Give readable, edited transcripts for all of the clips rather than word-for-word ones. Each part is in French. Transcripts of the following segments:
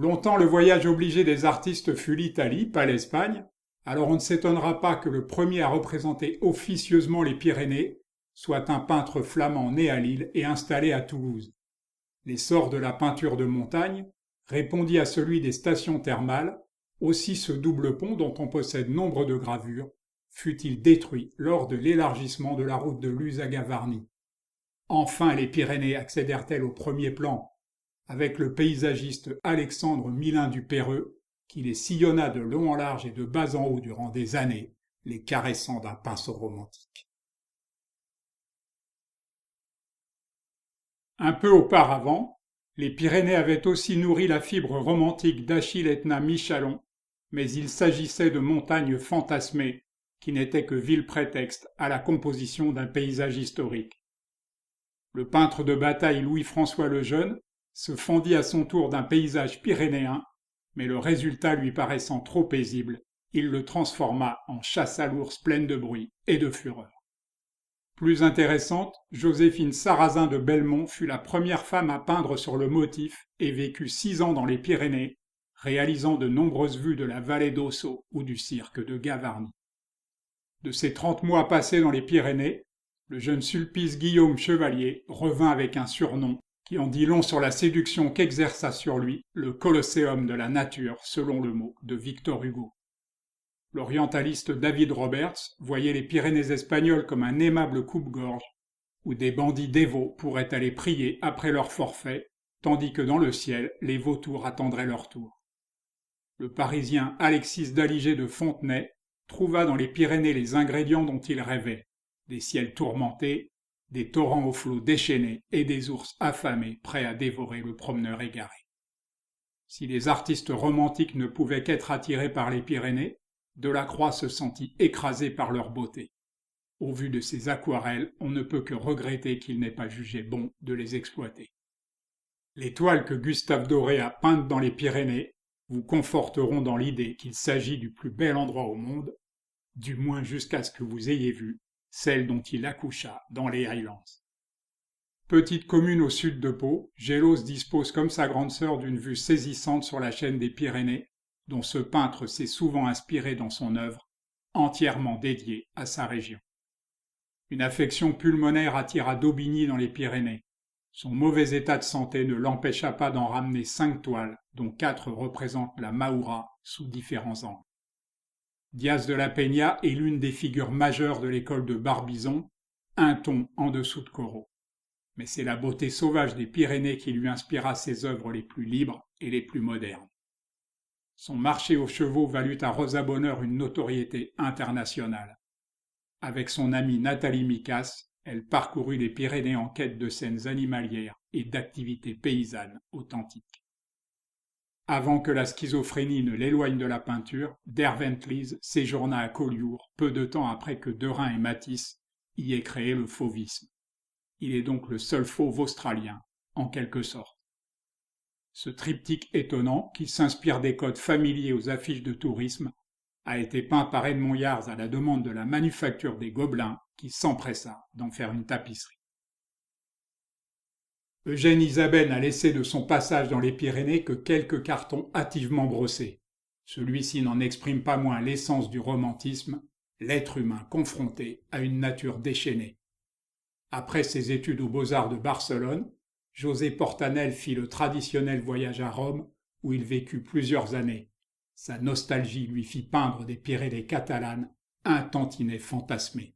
Longtemps le voyage obligé des artistes fut l'Italie, pas l'Espagne, alors on ne s'étonnera pas que le premier à représenter officieusement les Pyrénées soit un peintre flamand né à Lille et installé à Toulouse. L'essor de la peinture de montagne répondit à celui des stations thermales, aussi ce double pont dont on possède nombre de gravures fut-il détruit lors de l'élargissement de la route de Luz à Gavarnie. Enfin les Pyrénées accédèrent-elles au premier plan avec le paysagiste Alexandre Milin du Perreux, qui les sillonna de long en large et de bas en haut durant des années, les caressant d'un pinceau romantique. Un peu auparavant, les Pyrénées avaient aussi nourri la fibre romantique d'Achille Etna Michalon, mais il s'agissait de montagnes fantasmées qui n'étaient que vil prétexte à la composition d'un paysage historique. Le peintre de bataille Louis-François le Jeune se fendit à son tour d'un paysage pyrénéen, mais le résultat lui paraissant trop paisible, il le transforma en chasse à l'ours pleine de bruit et de fureur. Plus intéressante, Joséphine Sarrazin de Belmont fut la première femme à peindre sur le motif et vécut 6 ans dans les Pyrénées, réalisant de nombreuses vues de la vallée d'Ossau ou du cirque de Gavarnie. De ses 30 mois passés dans les Pyrénées, le jeune Sulpice Guillaume Chevalier revint avec un surnom qui en dit long sur la séduction qu'exerça sur lui le colosséum de la nature, selon le mot de Victor Hugo. L'orientaliste David Roberts voyait les Pyrénées espagnoles comme un aimable coupe-gorge, où des bandits dévots pourraient aller prier après leur forfait, tandis que dans le ciel, les vautours attendraient leur tour. Le Parisien Alexis d'Aliger de Fontenay trouva dans les Pyrénées les ingrédients dont il rêvait, des ciels tourmentés, des torrents aux flots déchaînés et des ours affamés prêts à dévorer le promeneur égaré. Si les artistes romantiques ne pouvaient qu'être attirés par les Pyrénées, Delacroix se sentit écrasé par leur beauté. Au vu de ces aquarelles, on ne peut que regretter qu'il n'ait pas jugé bon de les exploiter. Les toiles que Gustave Doré a peintes dans les Pyrénées vous conforteront dans l'idée qu'il s'agit du plus bel endroit au monde, du moins jusqu'à ce que vous ayez vu celle dont il accoucha dans les Highlands. Petite commune au sud de Pau, Gélos dispose comme sa grande sœur d'une vue saisissante sur la chaîne des Pyrénées, dont ce peintre s'est souvent inspiré dans son œuvre, entièrement dédiée à sa région. Une affection pulmonaire attira d'Aubigny dans les Pyrénées. Son mauvais état de santé ne l'empêcha pas d'en ramener 5 toiles, dont 4 représentent la Mahoura sous différents angles. Diaz de la Peña est l'une des figures majeures de l'école de Barbizon, un ton en dessous de Corot. Mais c'est la beauté sauvage des Pyrénées qui lui inspira ses œuvres les plus libres et les plus modernes. Son marché aux chevaux valut à Rosa Bonheur une notoriété internationale. Avec son amie Nathalie Micasse, elle parcourut les Pyrénées en quête de scènes animalières et d'activités paysannes authentiques. Avant que la schizophrénie ne l'éloigne de la peinture, Derventlies séjourna à Collioure peu de temps après que Derain et Matisse y aient créé le fauvisme. Il est donc le seul fauve australien, en quelque sorte. Ce triptyque étonnant, qui s'inspire des codes familiers aux affiches de tourisme, a été peint par Edmond Yars à la demande de la Manufacture des Gobelins, qui s'empressa d'en faire une tapisserie. Eugène Isabelle n'a laissé de son passage dans les Pyrénées que quelques cartons hâtivement brossés. Celui-ci n'en exprime pas moins l'essence du romantisme, l'être humain confronté à une nature déchaînée. Après ses études aux Beaux-Arts de Barcelone, José Portanel fit le traditionnel voyage à Rome, où il vécut plusieurs années. Sa nostalgie lui fit peindre des Pyrénées catalanes, un tantinet fantasmé.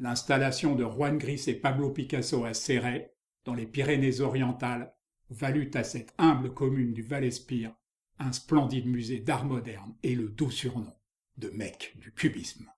L'installation de Juan Gris et Pablo Picasso à Céret, dans les Pyrénées-Orientales, valut à cette humble commune du Val-Espire un splendide musée d'art moderne et le doux surnom de Mecque du cubisme.